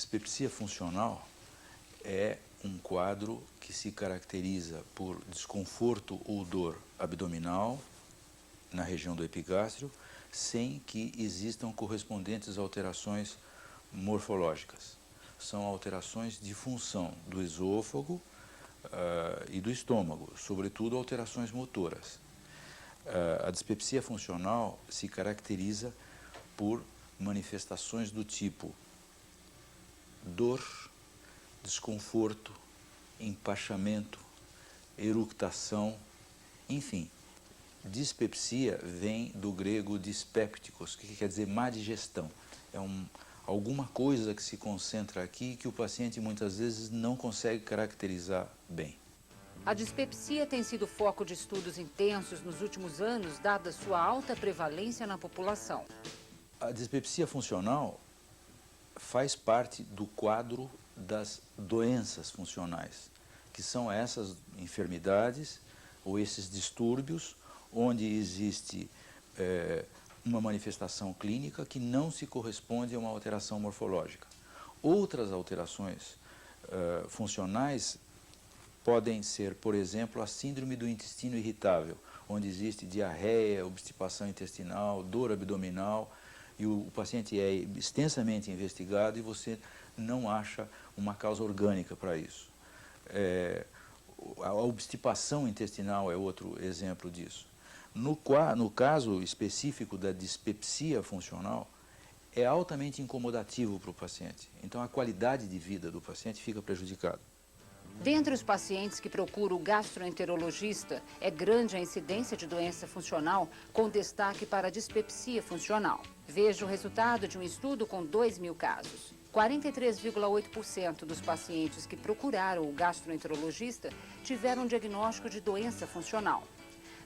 dispepsia funcional é um quadro que se caracteriza por desconforto ou dor abdominal na região do epigástrio, sem que existam correspondentes alterações morfológicas. São alterações de função do esôfago e do estômago, sobretudo alterações motoras. A dispepsia funcional se caracteriza por manifestações do tipo dor, desconforto, empachamento, eructação, enfim. Dispepsia vem do grego dispépticos, que quer dizer má digestão. É alguma coisa que se concentra aqui que o paciente muitas vezes não consegue caracterizar bem. A dispepsia tem sido foco de estudos intensos nos últimos anos, dada sua alta prevalência na população. A dispepsia funcional faz parte do quadro das doenças funcionais, que são essas enfermidades ou esses distúrbios onde existe uma manifestação clínica que não se corresponde a uma alteração morfológica. Outras alterações funcionais podem ser, por exemplo, a síndrome do intestino irritável, onde existe diarreia, obstipação intestinal, dor abdominal, e o paciente é extensamente investigado e você não acha uma causa orgânica para isso. A obstipação intestinal é outro exemplo disso. No caso específico da dispepsia funcional, é altamente incomodativo para o paciente. Então, a qualidade de vida do paciente fica prejudicada. Dentre os pacientes que procuram o gastroenterologista, é grande a incidência de doença funcional, com destaque para a dispepsia funcional. Veja o resultado de um estudo com 2.000 casos. 43,8% dos pacientes que procuraram o gastroenterologista tiveram um diagnóstico de doença funcional.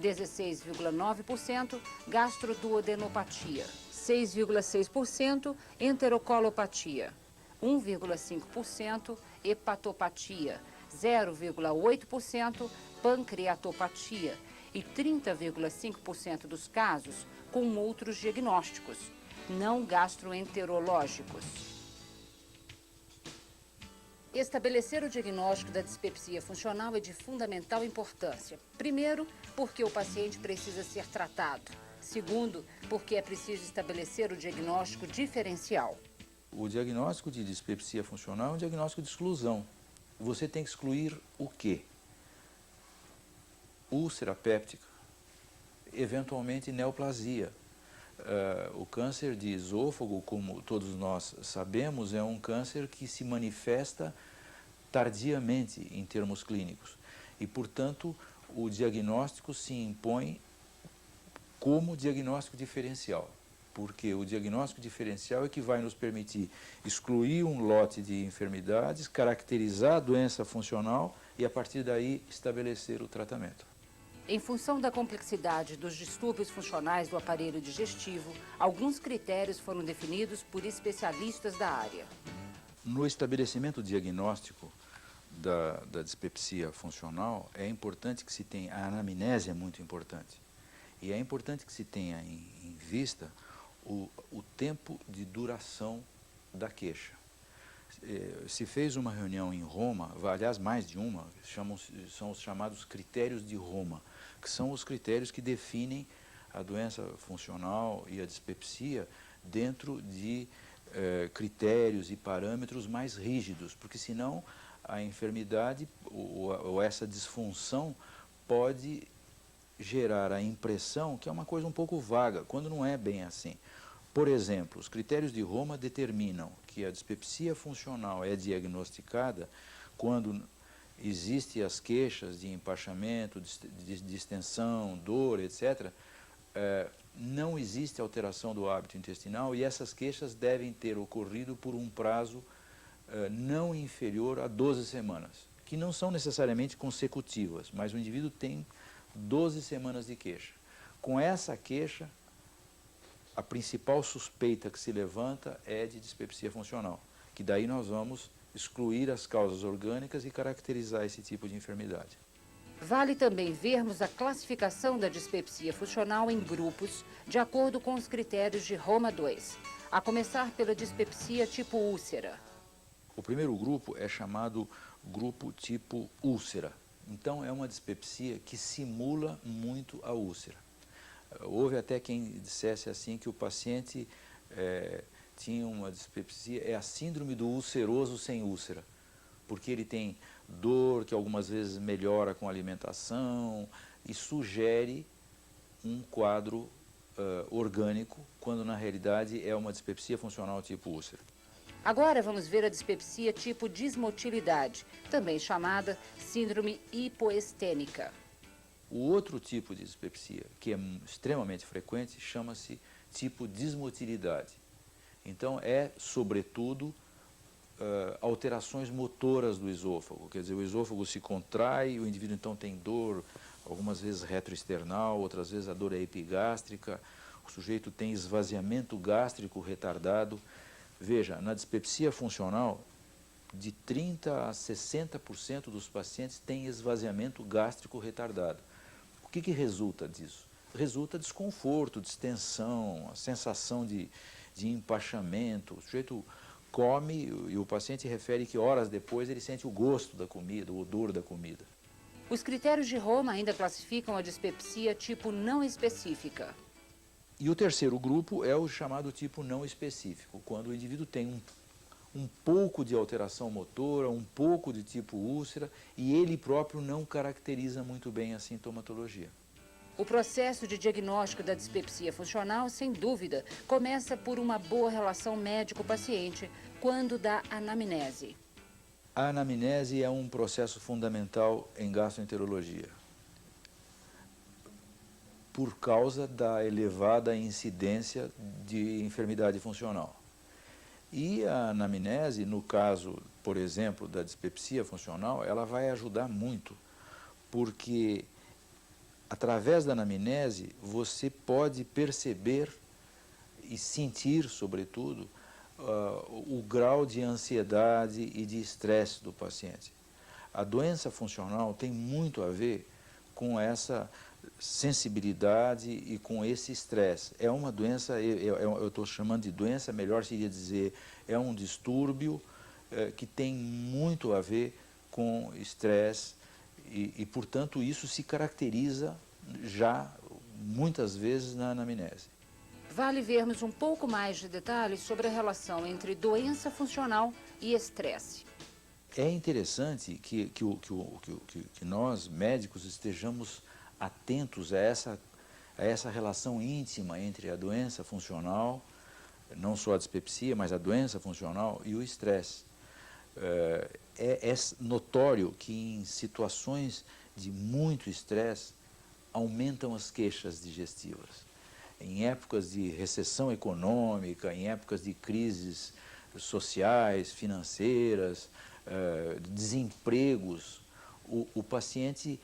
16,9% gastroduodenopatia, 6,6% enterocolopatia, 1,5% hepatopatia, 0,8% pancreatopatia e 30,5% dos casos com outros diagnósticos, não gastroenterológicos. Estabelecer o diagnóstico da dispepsia funcional é de fundamental importância. Primeiro, porque o paciente precisa ser tratado. Segundo, porque é preciso estabelecer o diagnóstico diferencial. O diagnóstico de dispepsia funcional é um diagnóstico de exclusão. Você tem que excluir o quê? Úlcera péptica, eventualmente neoplasia. O câncer de esôfago, como todos nós sabemos, é um câncer que se manifesta tardiamente em termos clínicos. E, portanto, o diagnóstico se impõe como diagnóstico diferencial. Porque o diagnóstico diferencial é que vai nos permitir excluir um lote de enfermidades, caracterizar a doença funcional e, a partir daí, estabelecer o tratamento. Em função da complexidade dos distúrbios funcionais do aparelho digestivo, alguns critérios foram definidos por especialistas da área. No estabelecimento diagnóstico da dispepsia funcional, é importante que se tenha, a anamnese é muito importante, e é importante que se tenha em vista o tempo de duração da queixa. Se fez uma reunião em Roma, aliás mais de uma, são os chamados critérios de Roma, que são os critérios que definem a doença funcional e a dispepsia dentro de critérios e parâmetros mais rígidos, porque senão a enfermidade ou essa disfunção pode gerar a impressão que é uma coisa um pouco vaga, quando não é bem assim. Por exemplo, os critérios de Roma determinam que a dispepsia funcional é diagnosticada quando existem as queixas de empachamento, de distensão, dor, etc. Não existe alteração do hábito intestinal e essas queixas devem ter ocorrido por um prazo não inferior a 12 semanas, que não são necessariamente consecutivas, mas o indivíduo tem 12 semanas de queixa. Com essa queixa, a principal suspeita que se levanta é de dispepsia funcional, que daí nós vamos excluir as causas orgânicas e caracterizar esse tipo de enfermidade. Vale também vermos a classificação da dispepsia funcional em grupos, de acordo com os critérios de Roma II, a começar pela dispepsia tipo úlcera. O primeiro grupo é chamado grupo tipo úlcera. Então, é uma dispepsia que simula muito a úlcera. Houve até quem dissesse assim que o paciente tinha uma dispepsia, é a síndrome do ulceroso sem úlcera, porque ele tem dor que algumas vezes melhora com a alimentação e sugere um quadro orgânico, quando na realidade é uma dispepsia funcional tipo úlcera. Agora vamos ver a dispepsia tipo dismotilidade, também chamada síndrome hipoestênica. O outro tipo de dispepsia, que é extremamente frequente, chama-se tipo dismotilidade. Então, é, sobretudo, alterações motoras do esôfago. Quer dizer, o esôfago se contrai, o indivíduo então tem dor, algumas vezes retroesternal, outras vezes a dor é epigástrica, o sujeito tem esvaziamento gástrico retardado. Veja, na dispepsia funcional, de 30% a 60% dos pacientes têm esvaziamento gástrico retardado. O que resulta disso? Resulta desconforto, distensão, a sensação de empachamento. O sujeito come e o paciente refere que horas depois ele sente o gosto da comida, o odor da comida. Os critérios de Roma ainda classificam a dispepsia tipo não específica. E o terceiro grupo é o chamado tipo não específico, quando o indivíduo tem um pouco de alteração motora, um pouco de tipo úlcera, e ele próprio não caracteriza muito bem a sintomatologia. O processo de diagnóstico da dispepsia funcional, sem dúvida, começa por uma boa relação médico-paciente, quando da anamnese. A anamnese é um processo fundamental em gastroenterologia, por causa da elevada incidência de enfermidade funcional. E a anamnese, no caso, por exemplo, da dispepsia funcional, ela vai ajudar muito, porque através da anamnese você pode perceber e sentir, sobretudo, o grau de ansiedade e de estresse do paciente. A doença funcional tem muito a ver com essa sensibilidade e com esse estresse. É uma doença, eu estou chamando de doença, melhor seria dizer, é um distúrbio que tem muito a ver com estresse e, portanto, isso se caracteriza já muitas vezes na anamnese. Vale vermos um pouco mais de detalhes sobre a relação entre doença funcional e estresse. É interessante que nós, médicos, estejamos atentos a essa relação íntima entre a doença funcional, não só a dispepsia, mas a doença funcional e o estresse. É notório que em situações de muito estresse aumentam as queixas digestivas. Em épocas de recessão econômica, em épocas de crises sociais, financeiras, desempregos, o paciente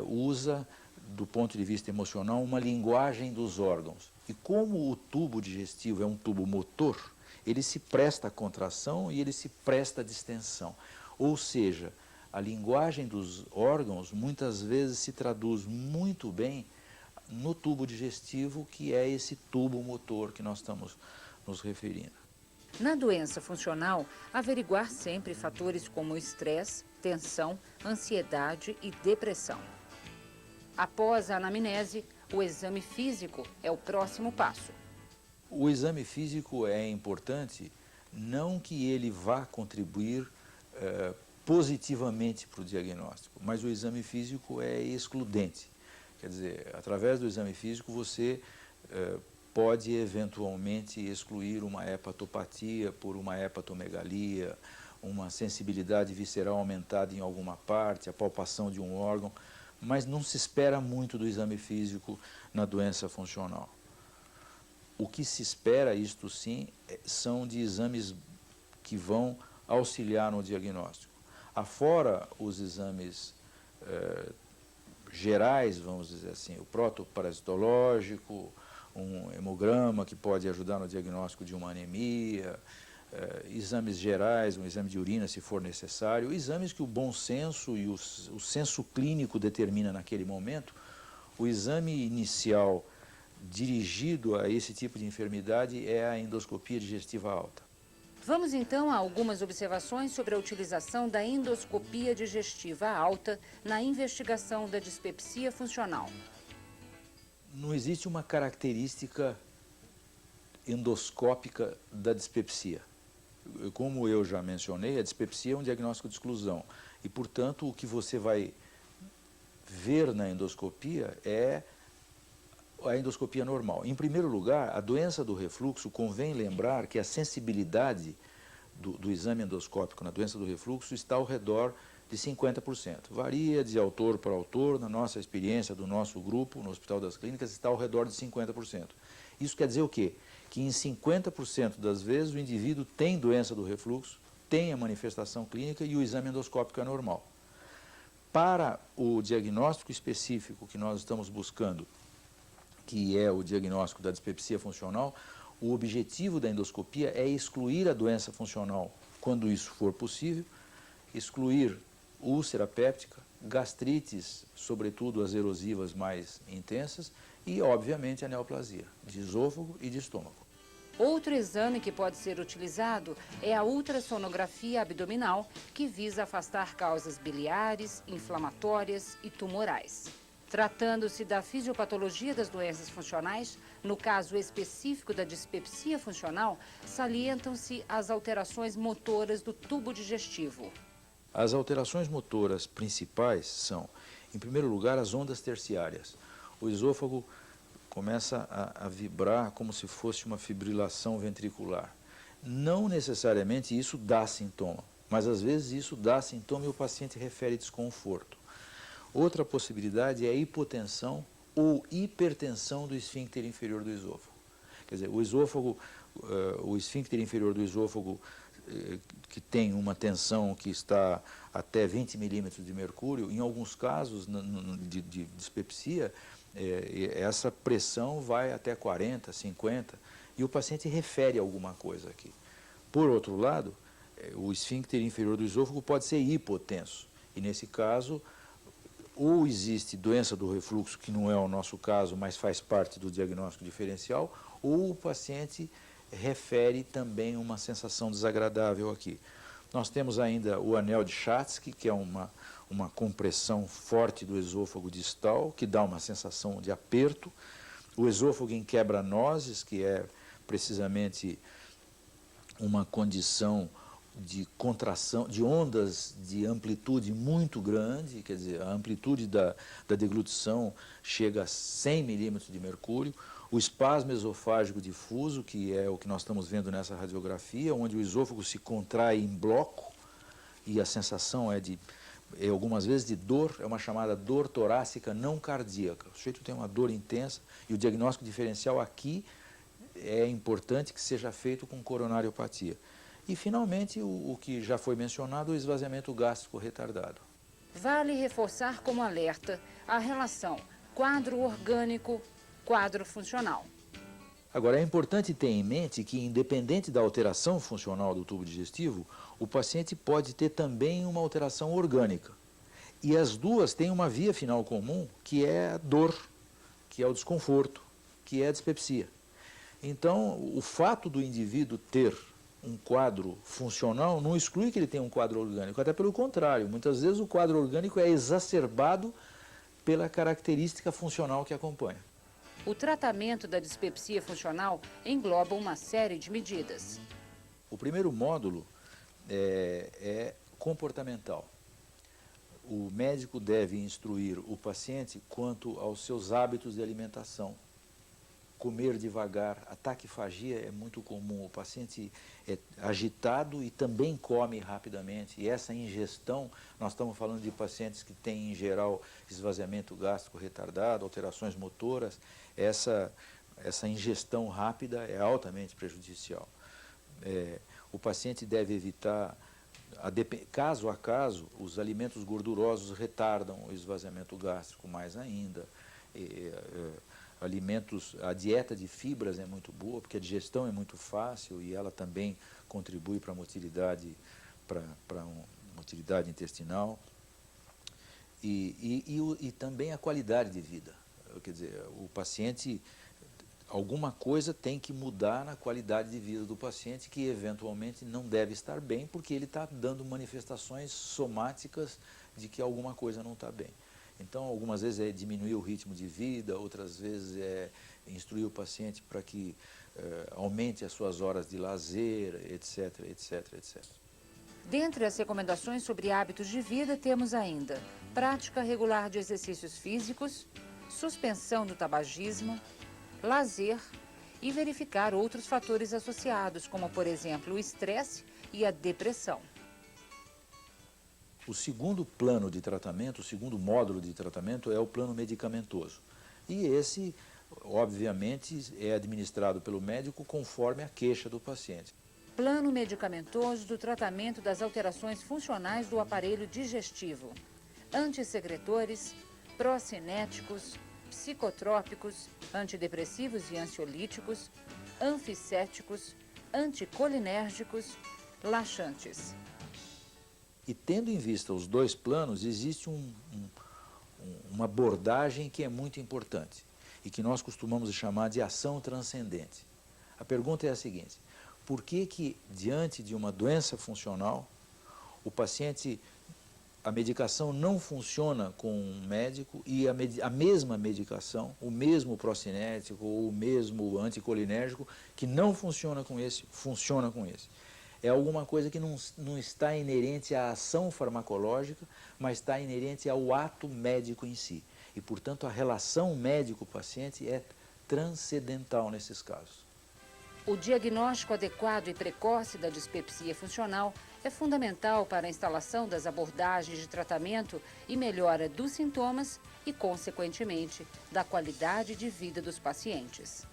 usa, do ponto de vista emocional, uma linguagem dos órgãos. E como o tubo digestivo é um tubo motor, ele se presta à contração e ele se presta à distensão. Ou seja, a linguagem dos órgãos muitas vezes se traduz muito bem no tubo digestivo, que é esse tubo motor que nós estamos nos referindo. Na doença funcional, averiguar sempre fatores como estresse, tensão, ansiedade e depressão. Após a anamnese, o exame físico é o próximo passo. O exame físico é importante, não que ele vá contribuir positivamente para o diagnóstico, mas o exame físico é excludente. Quer dizer, através do exame físico você pode eventualmente excluir uma hepatopatia por uma hepatomegalia, uma sensibilidade visceral aumentada em alguma parte, a palpação de um órgão, mas não se espera muito do exame físico na doença funcional. O que se espera, isto sim, são de exames que vão auxiliar no diagnóstico. Afora os exames gerais, vamos dizer assim, o protoparasitológico, um hemograma que pode ajudar no diagnóstico de uma anemia, exames gerais, um exame de urina se for necessário, exames que o bom senso e o senso clínico determina naquele momento. O exame inicial dirigido a esse tipo de enfermidade é a endoscopia digestiva alta. Vamos então a algumas observações sobre a utilização da endoscopia digestiva alta na investigação da dispepsia funcional. Não existe uma característica endoscópica da dispepsia. Como eu já mencionei, a dispepsia é um diagnóstico de exclusão e, portanto, o que você vai ver na endoscopia é a endoscopia normal. Em primeiro lugar, a doença do refluxo, convém lembrar que a sensibilidade do exame endoscópico na doença do refluxo está ao redor de 50%. Varia de autor para autor, na nossa experiência do nosso grupo, no Hospital das Clínicas, está ao redor de 50%. Isso quer dizer o quê? Que em 50% das vezes o indivíduo tem doença do refluxo, tem a manifestação clínica e o exame endoscópico é normal. Para o diagnóstico específico que nós estamos buscando, que é o diagnóstico da dispepsia funcional, o objetivo da endoscopia é excluir a doença funcional, quando isso for possível, excluir úlcera péptica, gastrites, sobretudo as erosivas mais intensas, e, obviamente, a neoplasia de esôfago e de estômago. Outro exame que pode ser utilizado é a ultrassonografia abdominal, que visa afastar causas biliares, inflamatórias e tumorais. Tratando-se da fisiopatologia das doenças funcionais, no caso específico da dispepsia funcional, salientam-se as alterações motoras do tubo digestivo. As alterações motoras principais são, em primeiro lugar, as ondas terciárias. O esôfago começa a vibrar como se fosse uma fibrilação ventricular. Não necessariamente isso dá sintoma, mas às vezes isso dá sintoma e o paciente refere desconforto. Outra possibilidade é a hipotensão ou hipertensão do esfíncter inferior do esôfago. Quer dizer, o esfíncter inferior do esôfago, que tem uma tensão que está até 20 milímetros de mercúrio, em alguns casos de dispepsia, essa pressão vai até 40, 50, e o paciente refere alguma coisa aqui. Por outro lado, o esfíncter inferior do esôfago pode ser hipotenso, e nesse caso, ou existe doença do refluxo, que não é o nosso caso, mas faz parte do diagnóstico diferencial, ou o paciente refere também uma sensação desagradável aqui. Nós temos ainda o anel de Chatsky, que é uma compressão forte do esôfago distal, que dá uma sensação de aperto. O esôfago em quebra-nozes, que é precisamente uma condição de contração, de ondas de amplitude muito grande, quer dizer, a amplitude da deglutição chega a 100 milímetros de mercúrio. O espasmo esofágico difuso, que é o que nós estamos vendo nessa radiografia, onde o esôfago se contrai em bloco e a sensação é algumas vezes de dor, é uma chamada dor torácica não cardíaca. O sujeito tem uma dor intensa e o diagnóstico diferencial aqui é importante que seja feito com coronariopatia. E, finalmente, o que já foi mencionado, o esvaziamento gástrico retardado. Vale reforçar como alerta a relação quadro orgânico, quadro funcional. Agora, é importante ter em mente que, independente da alteração funcional do tubo digestivo, o paciente pode ter também uma alteração orgânica. E as duas têm uma via final comum, que é a dor, que é o desconforto, que é a dispepsia. Então, o fato do indivíduo ter um quadro funcional não exclui que ele tenha um quadro orgânico, até pelo contrário, muitas vezes o quadro orgânico é exacerbado pela característica funcional que acompanha. O tratamento da dispepsia funcional engloba uma série de medidas. O primeiro módulo é comportamental. O médico deve instruir o paciente quanto aos seus hábitos de alimentação. Comer devagar, a taquifagia é muito comum, o paciente é agitado e também come rapidamente, e essa ingestão, nós estamos falando de pacientes que têm em geral esvaziamento gástrico retardado, alterações motoras, essa ingestão rápida é altamente prejudicial. O paciente deve evitar, caso a caso, os alimentos gordurosos retardam o esvaziamento gástrico mais ainda. A dieta de fibras é muito boa, porque a digestão é muito fácil e ela também contribui para a motilidade, motilidade intestinal. E também a qualidade de vida. Quer dizer, o paciente alguma coisa tem que mudar na qualidade de vida do paciente, que eventualmente não deve estar bem, porque ele está dando manifestações somáticas de que alguma coisa não está bem. Então, algumas vezes é diminuir o ritmo de vida, outras vezes é instruir o paciente para que aumente as suas horas de lazer, etc, etc, etc. Dentre as recomendações sobre hábitos de vida, temos ainda prática regular de exercícios físicos, suspensão do tabagismo, lazer e verificar outros fatores associados, como, por exemplo, o estresse e a depressão. O segundo plano de tratamento, o segundo módulo de tratamento é o plano medicamentoso. E esse, obviamente, é administrado pelo médico conforme a queixa do paciente. Plano medicamentoso do tratamento das alterações funcionais do aparelho digestivo. Antissecretores, procinéticos, psicotrópicos, antidepressivos e ansiolíticos, anficéticos, anticolinérgicos, laxantes. E tendo em vista os dois planos, existe uma abordagem que é muito importante e que nós costumamos chamar de ação transcendente. A pergunta é a seguinte: por que diante de uma doença funcional, o paciente, a medicação não funciona com um médico e a mesma medicação, o mesmo procinético ou o mesmo anticolinérgico que não funciona com esse, funciona com esse? É alguma coisa que não está inerente à ação farmacológica, mas está inerente ao ato médico em si. E, portanto, a relação médico-paciente é transcendental nesses casos. O diagnóstico adequado e precoce da dispepsia funcional é fundamental para a instalação das abordagens de tratamento e melhora dos sintomas e, consequentemente, da qualidade de vida dos pacientes.